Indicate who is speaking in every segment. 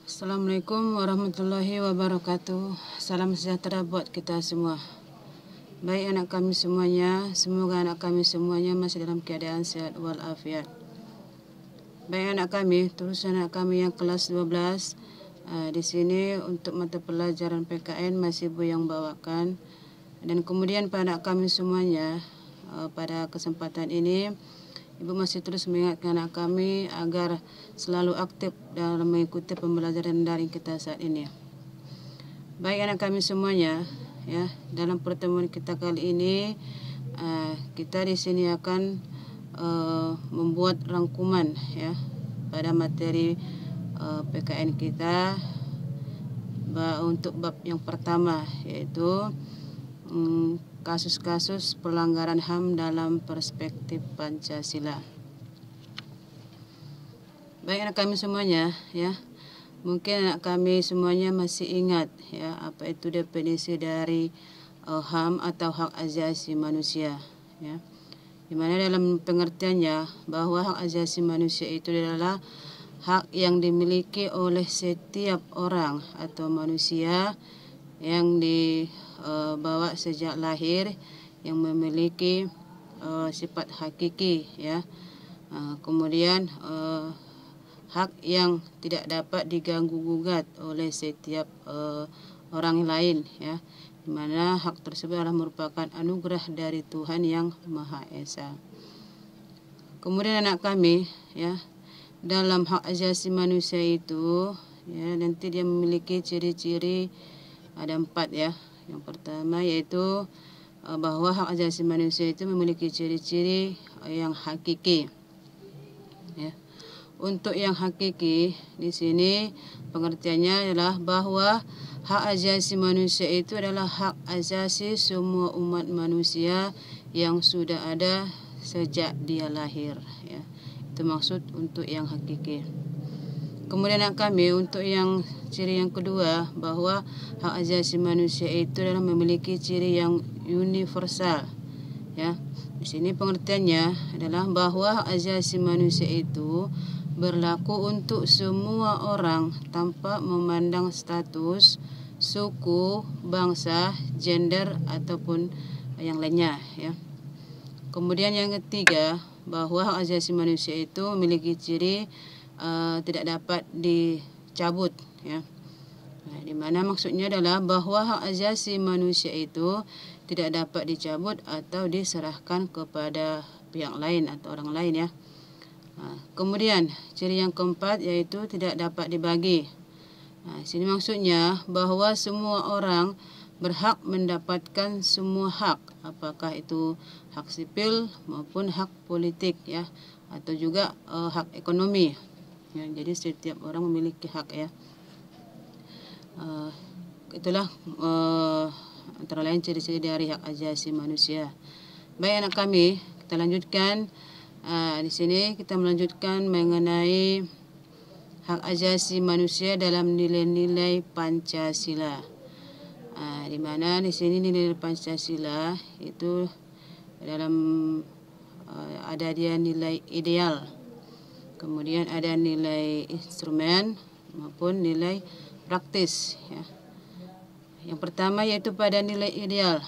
Speaker 1: Assalamualaikum warahmatullahi wabarakatuh. Salam sejahtera buat kita semua. Baik anak kami semuanya, semoga anak kami semuanya masih dalam keadaan sehat walafiat. Baik anak kami, terus anak kami yang kelas 12 di sini untuk mata pelajaran PKN masih Bu yang bawakan. Dan kemudian pada anak kami semuanya, pada kesempatan ini Ibu masih terus mengingatkan anak kami agar selalu aktif dalam mengikuti pembelajaran daring kita saat ini. Baik anak kami semuanya, ya, dalam pertemuan kita kali ini kita di sini akan membuat rangkuman ya pada materi PKN kita untuk bab yang pertama, yaitu kasus-kasus pelanggaran HAM dalam perspektif Pancasila. Baik anak kami semuanya, ya, mungkin anak kami semuanya masih ingat ya apa itu definisi dari HAM atau hak asasi manusia, ya, di mana dalam pengertiannya bahwa hak asasi manusia itu adalah hak yang dimiliki oleh setiap orang atau manusia yang dibawa sejak lahir, yang memiliki sifat hakiki, ya. Kemudian hak yang tidak dapat diganggu gugat oleh setiap orang lain, ya, di mana hak tersebut adalah merupakan anugerah dari Tuhan yang Maha Esa. Kemudian anak kami, ya, dalam hak asasi manusia itu, ya, nanti dia memiliki ciri-ciri, ada 4 ya. Yang pertama yaitu bahwa hak asasi manusia itu memiliki ciri-ciri yang hakiki. Ya. Untuk yang hakiki di sini pengertiannya adalah bahwa hak asasi manusia itu adalah hak asasi semua umat manusia yang sudah ada sejak dia lahir, ya. Itu maksud untuk yang hakiki. Kemudian anak kami untuk yang ciri yang kedua, bahwa hak asasi manusia itu adalah memiliki ciri yang universal, ya. Di sini pengertiannya adalah bahwa hak asasi manusia itu berlaku untuk semua orang tanpa memandang status, suku, bangsa, gender ataupun yang lainnya, ya. Kemudian yang ketiga, bahwa hak asasi manusia itu memiliki ciri tidak dapat dicabut, ya. Nah, di mana maksudnya adalah bahwa hak asasi manusia itu tidak dapat dicabut atau diserahkan kepada pihak lain atau orang lain, ya. Nah, kemudian ciri yang keempat yaitu tidak dapat dibagi. Nah, sini maksudnya bahwa semua orang berhak mendapatkan semua hak, apakah itu hak sipil maupun hak politik, ya, atau juga hak ekonomi. Ya, jadi setiap orang memiliki hak, ya. Itulah antara lain ciri-ciri dari hak asasi manusia. Baik anak kami, kita lanjutkan. Di sini kita melanjutkan mengenai hak asasi manusia dalam nilai-nilai Pancasila. Di mana di sini nilai Pancasila itu dalam ada dia nilai ideal, kemudian ada nilai instrumen maupun nilai praktis, ya. Yang pertama yaitu pada nilai ideal,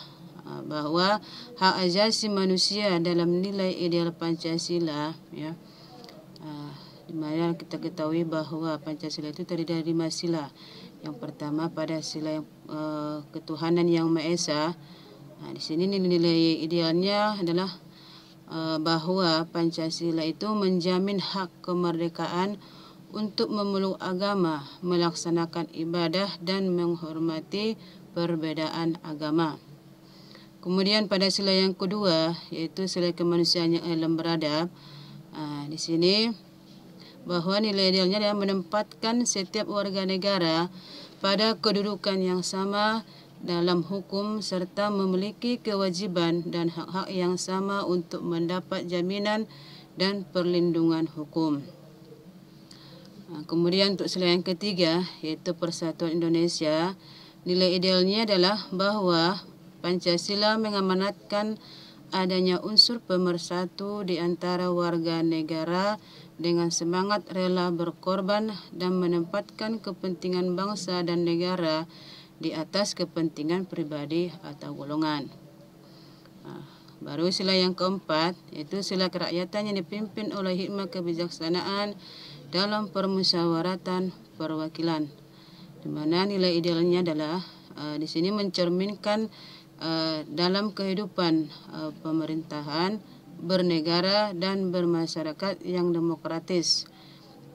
Speaker 1: bahwa hak asasi manusia dalam nilai ideal Pancasila, ya, di mana kita ketahui bahwa Pancasila itu terdiri dari 5 sila. Yang pertama pada sila yang ketuhanan yang Maha Esa. Di sini nilai idealnya adalah bahwa Pancasila itu menjamin hak kemerdekaan untuk memeluk agama, melaksanakan ibadah dan menghormati perbedaan agama. Kemudian pada sila yang kedua yaitu sila kemanusiaan yang adil dan beradab. Di sini bahwa nilai idealnya adalah menempatkan setiap warga negara pada kedudukan yang sama dalam hukum serta memiliki kewajiban dan hak-hak yang sama untuk mendapat jaminan dan perlindungan hukum. Kemudian untuk sila yang ketiga yaitu Persatuan Indonesia, nilai idealnya adalah bahwa Pancasila mengamanatkan adanya unsur pemersatu di antara warga negara dengan semangat rela berkorban dan menempatkan kepentingan bangsa dan negara di atas kepentingan pribadi atau golongan. Baru sila yang keempat, yaitu sila kerakyatan yang dipimpin oleh hikmah kebijaksanaan dalam permusyawaratan perwakilan, di mana nilai idealnya adalah di sini mencerminkan dalam kehidupan pemerintahan, bernegara dan bermasyarakat yang demokratis.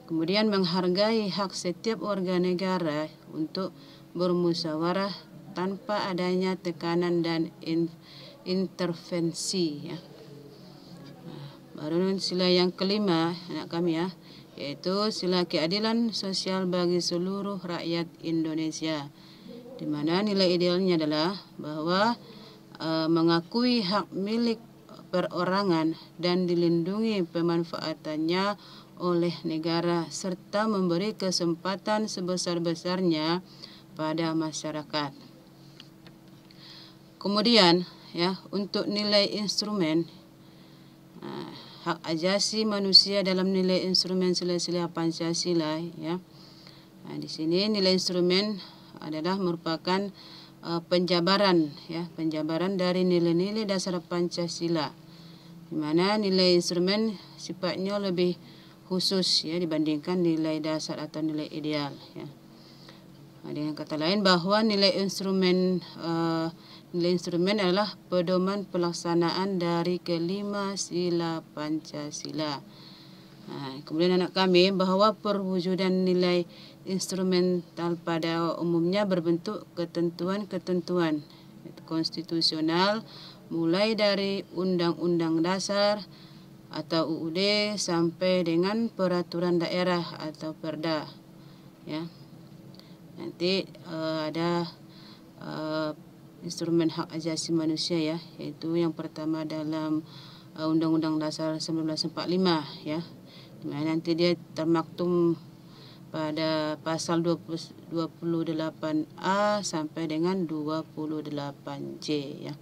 Speaker 1: Kemudian menghargai hak setiap warga negara untuk bermusyawarah tanpa adanya tekanan dan intervensi, ya. Baru sila yang kelima anak kami, ya, yaitu sila keadilan sosial bagi seluruh rakyat Indonesia, di mana nilai idealnya adalah bahwa mengakui hak milik perorangan dan dilindungi pemanfaatannya oleh negara serta memberi kesempatan sebesar-besarnya pada masyarakat. Kemudian, ya, untuk nilai instrumen hak ajasi manusia dalam nilai instrumen sila-sila Pancasila, ya. Di sini nilai instrumen adalah merupakan penjabaran, ya, penjabaran dari nilai-nilai dasar Pancasila, di mana nilai instrumen sifatnya lebih khusus, ya, dibandingkan nilai dasar atau nilai ideal, ya. Dengan kata lain bahwa nilai instrumen adalah pedoman pelaksanaan dari kelima sila Pancasila. Kemudian anak kami, bahwa perwujudan nilai instrumental pada umumnya berbentuk ketentuan-ketentuan konstitusional mulai dari Undang-Undang Dasar atau UUD sampai dengan peraturan daerah atau Perda, ya. Nanti ada instrumen hak asasi manusia, ya, yaitu yang pertama dalam Undang-Undang Dasar 1945, ya, di mana nanti dia termaktum pada pasal 28A sampai dengan 28C, ya.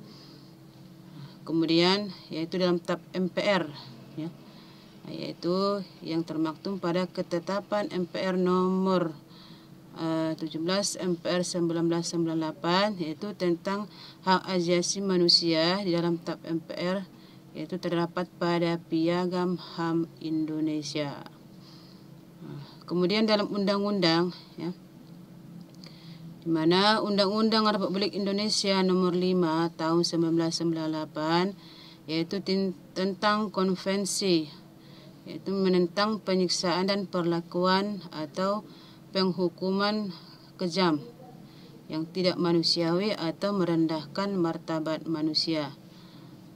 Speaker 1: Kemudian yaitu dalam TAP MPR, ya, yaitu yang termaktum pada ketetapan MPR nomor 17 MPR 1998, yaitu tentang hak asasi manusia. Di dalam TAP MPR yaitu terdapat pada Piagam HAM Indonesia. Kemudian dalam undang-undang, ya, di mana Undang-Undang Republik Indonesia nomor 5 tahun 1998, yaitu tentang konvensi, yaitu menentang penyiksaan dan perlakuan atau penghukuman kejam yang tidak manusiawi atau merendahkan martabat manusia.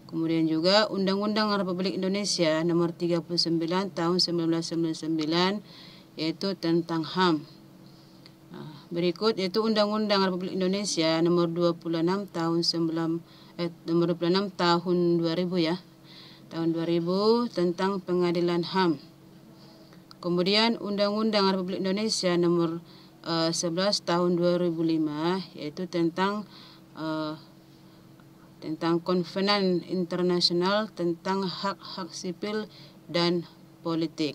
Speaker 1: Kemudian juga Undang-Undang Republik Indonesia nomor 39 tahun 1999, yaitu tentang HAM. Berikut yaitu Undang-Undang Republik Indonesia nomor 26 tahun 2000, ya, tahun 2000 tentang pengadilan HAM. Kemudian Undang-Undang Republik Indonesia nomor 11 tahun 2005, yaitu tentang Konvenan Internasional tentang hak-hak sipil dan politik.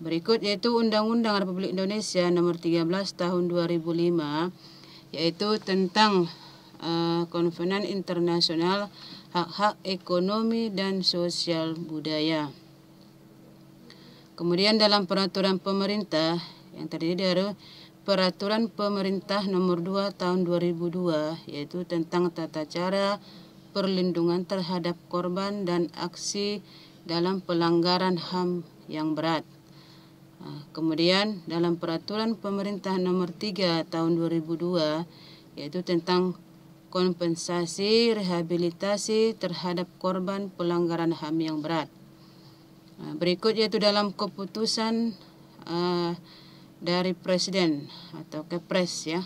Speaker 1: Berikut yaitu Undang-Undang Republik Indonesia nomor 13 tahun 2005, yaitu tentang Konvenan Internasional hak-hak ekonomi dan sosial budaya. Kemudian dalam peraturan pemerintah yang terdiri dari Peraturan Pemerintah Nomor 2 Tahun 2002, yaitu tentang tata cara perlindungan terhadap korban dan aksi dalam pelanggaran HAM yang berat. Kemudian dalam Peraturan Pemerintah Nomor 3 Tahun 2002, yaitu tentang kompensasi rehabilitasi terhadap korban pelanggaran HAM yang berat. Berikut yaitu dalam keputusan dari Presiden atau Kepres, ya.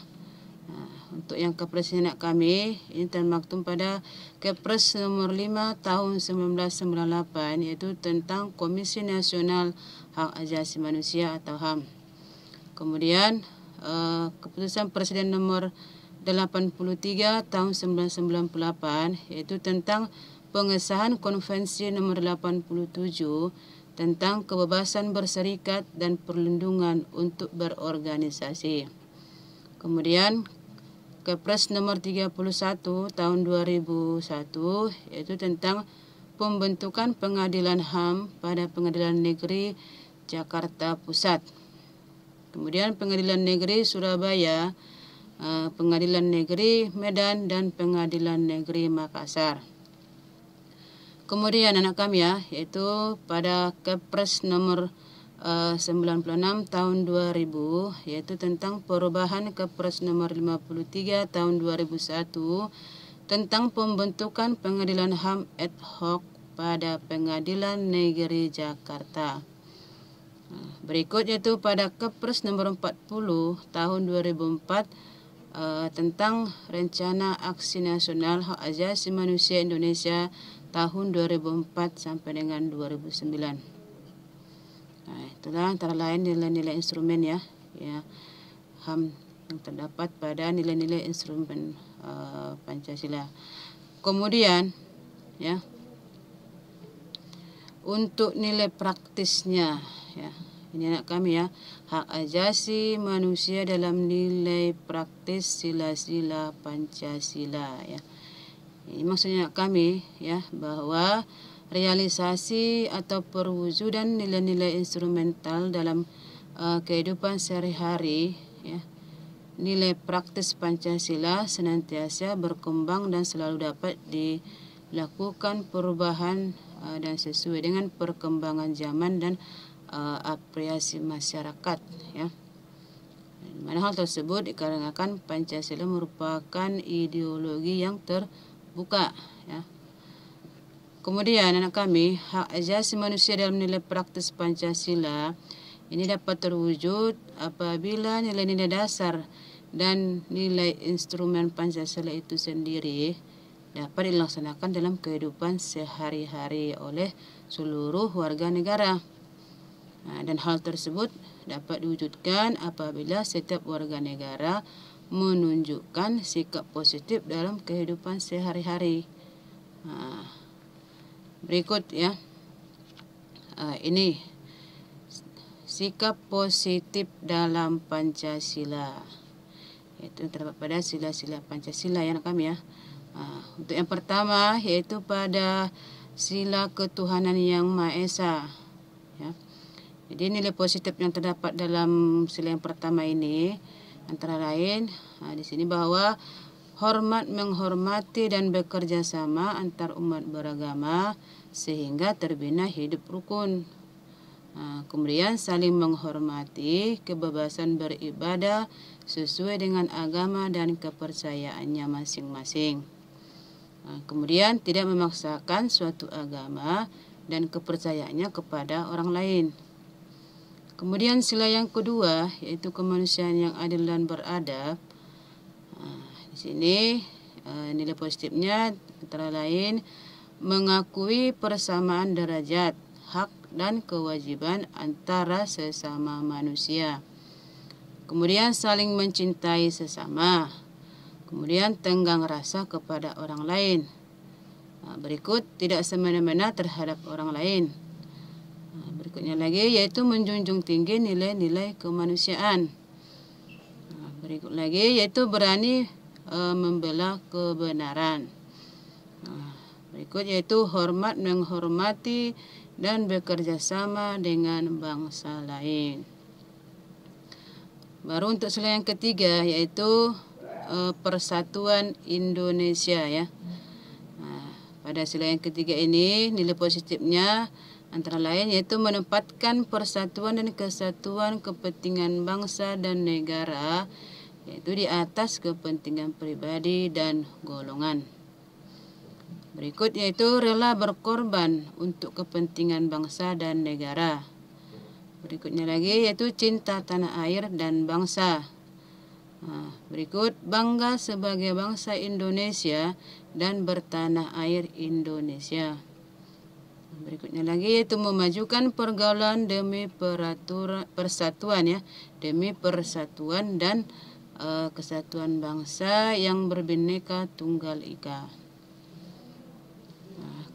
Speaker 1: Untuk yang Kepres anak kami ini termaktum pada Kepres nomor 5 tahun 1998, yaitu tentang Komisi Nasional Hak Asasi Manusia atau HAM. Kemudian keputusan Presiden nomor 83 tahun 1998, yaitu tentang pengesahan Konvensi nomor 87 tentang kebebasan berserikat dan perlindungan untuk berorganisasi. Kemudian Kepres nomor 31 tahun 2001 yaitu tentang pembentukan Pengadilan HAM pada Pengadilan Negeri Jakarta Pusat. Kemudian Pengadilan Negeri Surabaya, Pengadilan Negeri Medan, dan Pengadilan Negeri Makassar. Kemudian anak kami ya, yaitu pada Kepres nomor 96 tahun 2000, yaitu tentang perubahan Kepres nomor 53 tahun 2001 tentang pembentukan Pengadilan HAM ad hoc pada Pengadilan Negeri Jakarta. Berikut yaitu pada Kepres nomor 40 tahun 2004 tentang Rencana Aksi Nasional Hak Asasi Manusia Indonesia tahun 2004 sampai dengan 2009. Nah, itulah antara lain nilai-nilai instrumen ya HAM yang terdapat pada nilai-nilai instrumen Pancasila. Kemudian ya, untuk nilai praktisnya ya, ini anak kami ya, hak asasi manusia dalam nilai praktis sila-sila Pancasila ya. Ini maksudnya kami ya, bahwa realisasi atau perwujudan nilai-nilai instrumental dalam kehidupan sehari-hari ya, nilai praktis Pancasila senantiasa berkembang dan selalu dapat dilakukan perubahan dan sesuai dengan perkembangan zaman dan apresiasi masyarakat ya. Mana hal tersebut dikarenakan Pancasila merupakan ideologi yang terbuka ya. Kemudian anak kami, hak asasi manusia dalam nilai praktis Pancasila ini dapat terwujud apabila nilai-nilai dasar dan nilai instrumen Pancasila itu sendiri dapat dilaksanakan dalam kehidupan sehari-hari oleh seluruh warga negara. Nah, dan hal tersebut dapat diwujudkan apabila setiap warga negara menunjukkan sikap positif dalam kehidupan sehari-hari. Nah, berikut ya, ini sikap positif dalam Pancasila, yaitu terdapat pada sila-sila Pancasila ya kami ya. Untuk yang pertama yaitu pada sila ketuhanan yang Maha Esa ya. Jadi nilai positif yang terdapat dalam sila yang pertama ini antara lain di sini bahwa hormat menghormati dan bekerja sama antar umat beragama sehingga terbina hidup rukun. Kemudian saling menghormati kebebasan beribadah sesuai dengan agama dan kepercayaannya masing-masing. Kemudian tidak memaksakan suatu agama dan kepercayaannya kepada orang lain. Kemudian sila yang kedua yaitu kemanusiaan yang adil dan beradab. Di sini nilai positifnya antara lain mengakui persamaan derajat, hak dan kewajiban antara sesama manusia. Kemudian saling mencintai sesama. Kemudian tenggang rasa kepada orang lain. Berikut tidak semena-mena terhadap orang lain. Berikutnya lagi yaitu menjunjung tinggi nilai-nilai kemanusiaan. Berikut lagi yaitu berani membela kebenaran. Berikut yaitu hormat menghormati dan bekerja sama dengan bangsa lain. Baru untuk sila yang ketiga yaitu Persatuan Indonesia ya. Pada sila yang ketiga ini nilai positifnya antara lain yaitu menempatkan persatuan dan kesatuan kepentingan bangsa dan negara yaitu di atas kepentingan pribadi dan golongan. Berikut yaitu rela berkorban untuk kepentingan bangsa dan negara. Berikutnya lagi yaitu cinta tanah air dan bangsa. Berikut bangga sebagai bangsa Indonesia dan bertanah air Indonesia. Berikutnya lagi yaitu memajukan pergaulan demi persatuan ya, demi persatuan dan kesatuan bangsa yang berbineka tunggal ika.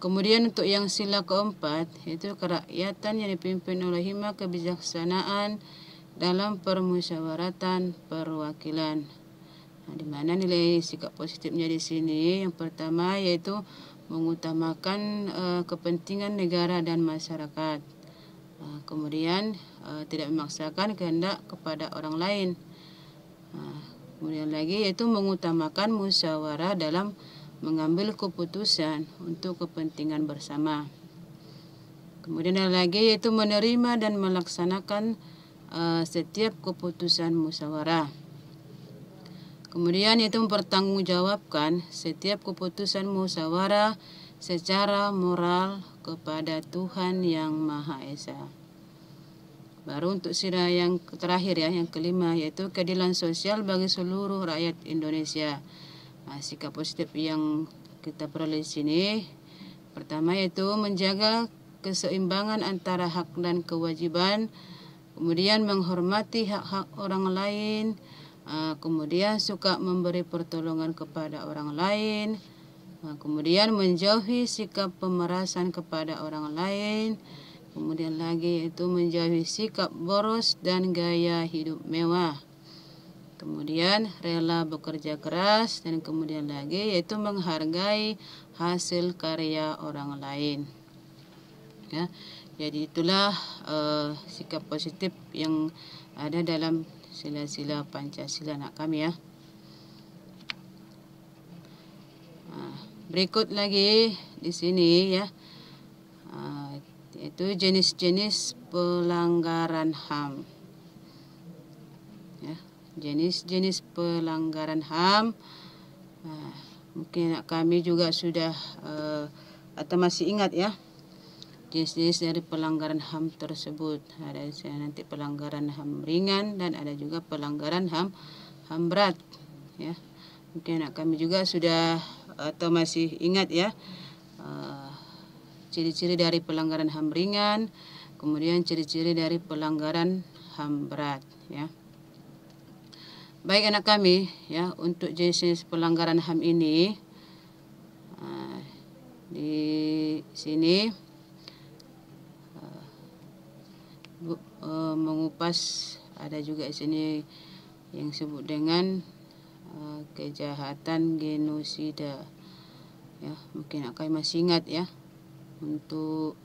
Speaker 1: Kemudian untuk yang sila keempat, yaitu kerakyatan yang dipimpin oleh hikmah kebijaksanaan dalam permusyawaratan perwakilan. Nah, di mana nilai sikap positifnya di sini? Yang pertama yaitu mengutamakan kepentingan negara dan masyarakat. Kemudian tidak memaksakan kehendak kepada orang lain. Kemudian lagi yaitu mengutamakan musyawarah dalam mengambil keputusan untuk kepentingan bersama. Kemudian ada lagi yaitu menerima dan melaksanakan setiap keputusan musyawarah. Kemudian yaitu mempertanggungjawabkan setiap keputusan musyawarah secara moral kepada Tuhan Yang Maha Esa. Baru untuk sila yang terakhir ya, yang kelima, yaitu keadilan sosial bagi seluruh rakyat Indonesia. Sikap positif yang kita peroleh di sini, pertama yaitu menjaga keseimbangan antara hak dan kewajiban, kemudian menghormati hak-hak orang lain, kemudian suka memberi pertolongan kepada orang lain, kemudian menjauhi sikap pemerasan kepada orang lain, kemudian lagi yaitu menjauhi sikap boros dan gaya hidup mewah. Kemudian rela bekerja keras, dan kemudian lagi yaitu menghargai hasil karya orang lain. Ya, jadi itulah sikap positif yang ada dalam sila-sila Pancasila anak kami ya. Berikut lagi di sini ya, yaitu jenis-jenis pelanggaran HAM. Ya. Jenis-jenis pelanggaran HAM, mungkin kami juga sudah atau masih ingat ya jenis-jenis dari pelanggaran HAM tersebut. Ada nanti pelanggaran HAM ringan dan ada juga pelanggaran HAM berat ya. Mungkin kami juga sudah atau masih ingat ya ciri-ciri dari pelanggaran HAM ringan, kemudian ciri-ciri dari pelanggaran HAM berat ya. Baik anak kami ya, untuk jenis pelanggaran HAM ini di sini mengupas, ada juga di sini yang disebut dengan kejahatan genosida ya. Mungkin kami masih ingat ya, untuk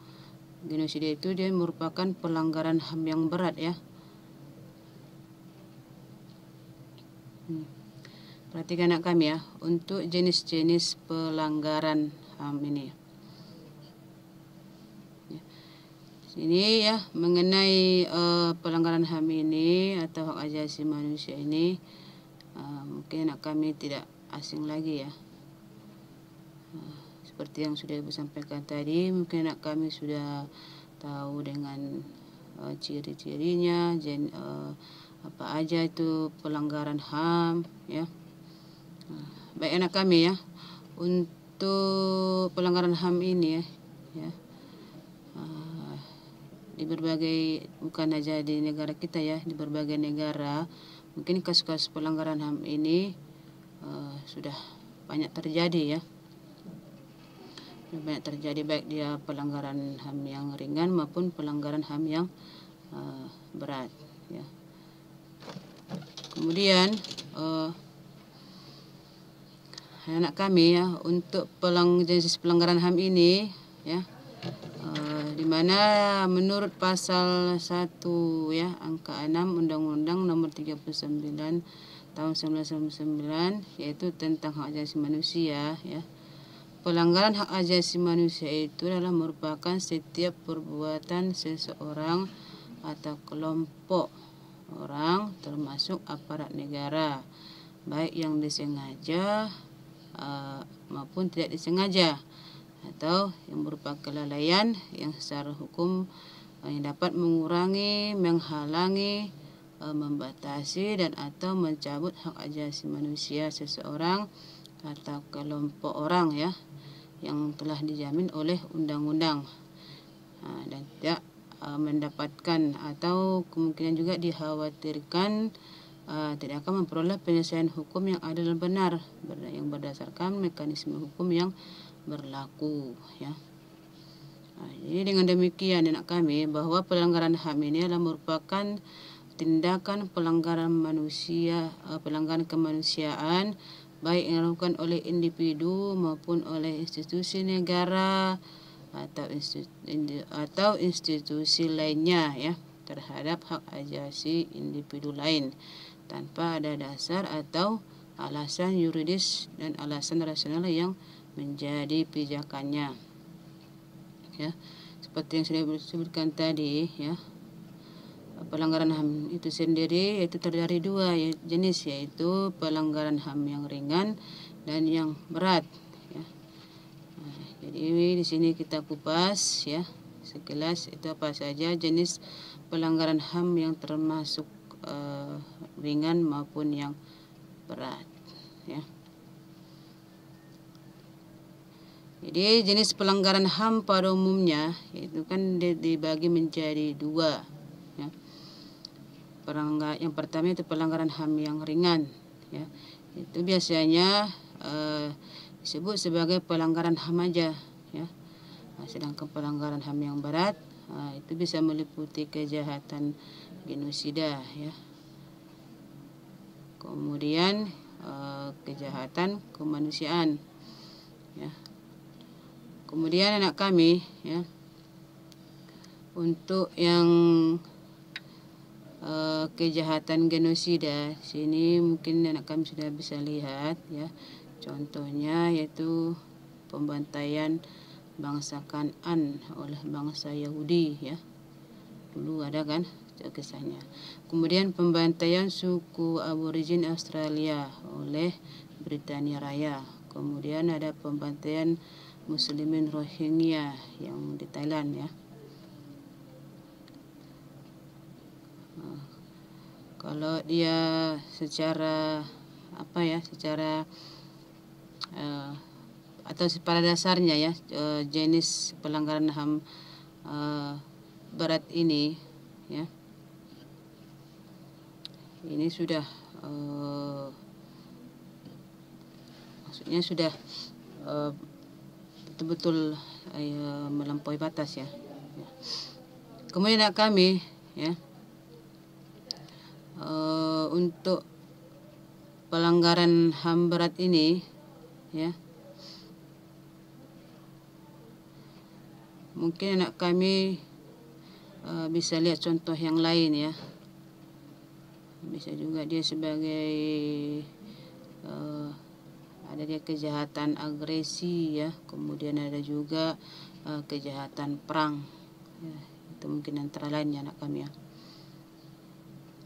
Speaker 1: genosida itu dia merupakan pelanggaran HAM yang berat ya. Perhatikan anak kami ya, untuk jenis-jenis pelanggaran HAM ini. Ini ya, mengenai pelanggaran HAM ini atau hak asasi manusia ini, mungkin kami tidak asing lagi ya. Seperti yang sudah Ibu sampaikan tadi, mungkin kami sudah tahu dengan ciri-cirinya, apa aja itu pelanggaran HAM ya. Baik anak kami ya, untuk pelanggaran HAM ini ya, di berbagai, bukan saja di negara kita ya, di berbagai negara mungkin kasus-kasus pelanggaran HAM ini sudah banyak terjadi ya. Banyak terjadi, baik dia pelanggaran HAM yang ringan maupun pelanggaran HAM yang berat ya. Kemudian anak kami ya, untuk jenis pelanggaran HAM ini ya, di mana menurut pasal 1 ya, angka 6 Undang-Undang Nomor 39 tahun 1999, yaitu tentang hak asasi manusia ya. Pelanggaran hak asasi manusia itu adalah merupakan setiap perbuatan seseorang atau kelompok orang, termasuk aparat negara, baik yang disengaja maupun tidak disengaja, atau yang berupa kelalaian yang secara hukum yang dapat mengurangi, menghalangi, membatasi dan atau mencabut hak asasi manusia seseorang atau kelompok orang ya, yang telah dijamin oleh undang-undang dan tidak mendapatkan atau kemungkinan juga dikhawatirkan tidak akan memperoleh penyelesaian hukum yang adil dan benar yang berdasarkan mekanisme hukum yang berlaku, ya. Jadi dengan demikian anak kami, bahwa pelanggaran HAM ini adalah merupakan tindakan pelanggaran pelanggaran kemanusiaan, baik yang dilakukan oleh individu maupun oleh institusi negara atau institusi lainnya, ya, terhadap hak asasi individu lain tanpa ada dasar atau alasan yuridis dan alasan rasional yang menjadi pijakannya, ya. Seperti yang sudah disebutkan tadi, ya, pelanggaran HAM itu sendiri itu terdiri dua jenis, yaitu pelanggaran HAM yang ringan dan yang berat, ya. Jadi di sini kita kupas, ya, sekilas itu apa saja jenis pelanggaran HAM yang termasuk ringan maupun yang berat, ya. Jadi jenis pelanggaran HAM pada umumnya itu kan dibagi menjadi dua, ya. Yang pertama itu pelanggaran HAM yang ringan, ya. Itu biasanya disebut sebagai pelanggaran HAM aja, ya. Sedangkan pelanggaran HAM yang berat itu bisa meliputi kejahatan genosida, ya. Kemudian kejahatan kemanusiaan, ya. Kemudian anak kami, ya, untuk yang kejahatan genosida sini mungkin anak kami sudah bisa lihat, ya, contohnya yaitu pembantaian bangsa Kan'an oleh bangsa Yahudi, ya, dulu ada kan kisahnya. Kemudian pembantaian suku aborigin Australia oleh Britania Raya. Kemudian ada pembantaian Muslimin Rohingya yang di Thailand, ya. Kalau dia secara secara atau pada dasarnya, ya, jenis pelanggaran HAM berat ini, ya, ini sudah maksudnya sudah betul-betul melampaui batas, ya. Kemudian kami, ya, untuk pelanggaran HAM berat ini, ya, mungkin anak kami bisa lihat contoh yang lain, ya. Bisa juga dia sebagai ada dia kejahatan agresi, ya. Kemudian ada juga kejahatan perang, ya. Itu mungkin antara lainnya anak kami, ya.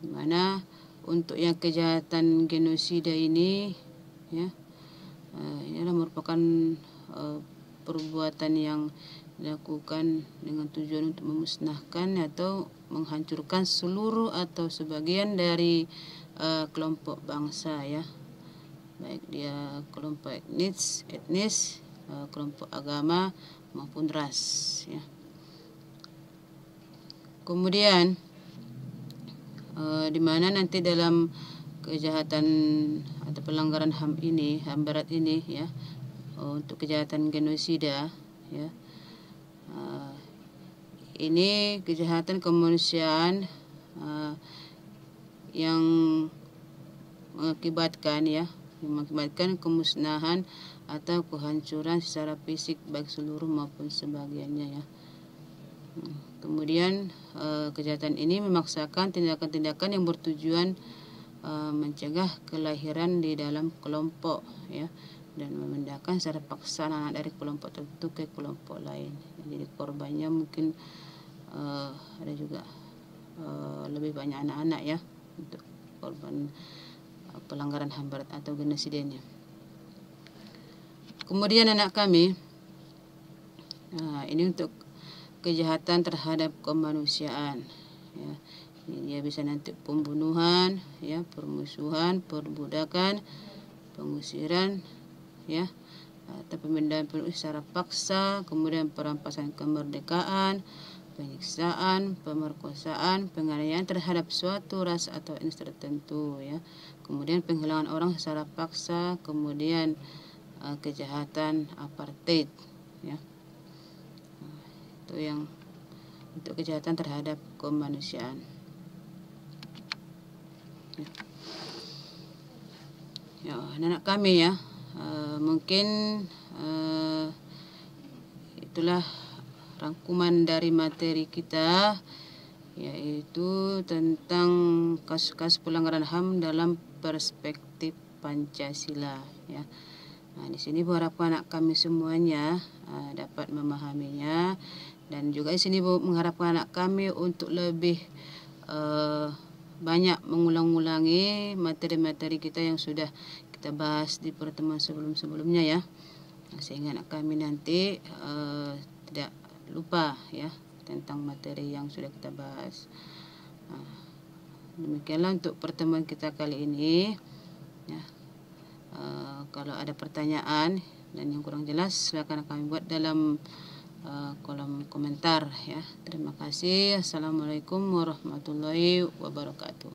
Speaker 1: Dimana untuk yang kejahatan genosida ini, ya, ini adalah merupakan perbuatan yang dilakukan dengan tujuan untuk memusnahkan atau menghancurkan seluruh atau sebagian dari kelompok bangsa, ya, baik dia kelompok etnis, kelompok agama maupun ras, ya. Kemudian di mana nanti dalam kejahatan atau pelanggaran HAM ini, HAM berat ini, ya, untuk kejahatan genosida, ya, ini kejahatan kemanusiaan yang mengakibatkan kemusnahan atau kehancuran secara fisik baik seluruh maupun sebagiannya, ya. Kemudian kejahatan ini memaksakan tindakan-tindakan yang bertujuan mencegah kelahiran di dalam kelompok, ya, dan memindahkan secara paksa anak dari kelompok tertentu ke kelompok lain. Jadi korbannya mungkin ada juga lebih banyak anak-anak, ya, untuk korban pelanggaran HAM berat atau genosidanya. Kemudian anak kami, ini untuk kejahatan terhadap kemanusiaan, ya. Dia bisa nanti pembunuhan, ya, permusuhan, perbudakan, pengusiran, ya, atau pemindahan penduduk secara paksa, kemudian perampasan kemerdekaan, penyiksaan, pemerkosaan, penganiayaan terhadap suatu ras atau etnis tertentu, ya. Kemudian penghilangan orang secara paksa, kemudian kejahatan apartheid, ya. Itu yang untuk kejahatan terhadap kemanusiaan. Ya, anak kami ya, mungkin itulah rangkuman dari materi kita, yaitu tentang kasus-kasus pelanggaran HAM dalam perspektif Pancasila, ya. Nah, di sini mengharapkan anak kami semuanya dapat memahaminya, dan juga di sini mengharapkan anak kami untuk lebih banyak mengulang-ulangi materi-materi kita yang sudah kita bahas di pertemuan sebelum-sebelumnya, ya, sehingga anak kami nanti tidak lupa ya tentang materi yang sudah kita bahas. Demikianlah untuk pertemuan kita kali ini, ya. Kalau ada pertanyaan dan yang kurang jelas, silakan kami buat dalam kolom komentar, ya. Terima kasih. Assalamualaikum warahmatullahi wabarakatuh.